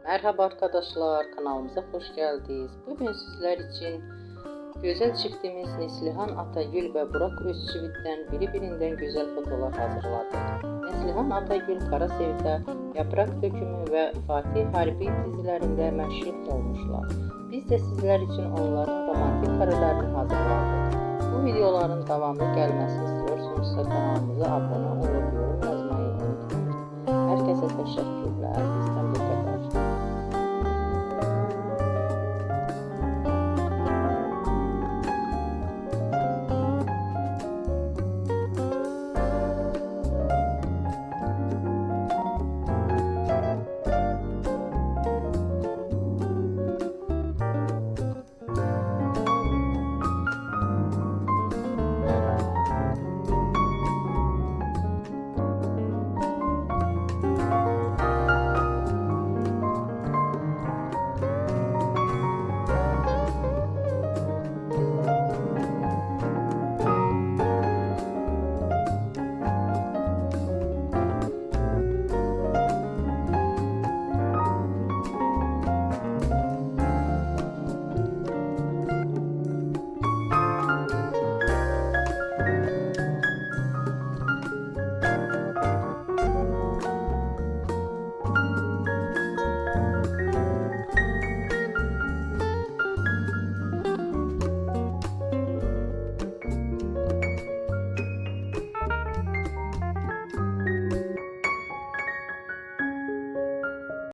Merhaba arkadaşlar, kanalımıza hoş geldiniz. Bugün sizler için güzel çiftimiz Neslihan Atagül ve Burak Özçivit'ten birbirinden güzel fotolar hazırladık. Neslihan Atagül Kara Sevda, Yaprak Dökümü ve Fatih Harbi dizilerinde meşhur olmuşlar. Biz de sizler için onların romantik karelerini hazırladık. Bu videoların devamlı gelmesini istiyorsanız kanalımıza abone olup yorum yazmayı unutmayın. Herkese teşekkürler.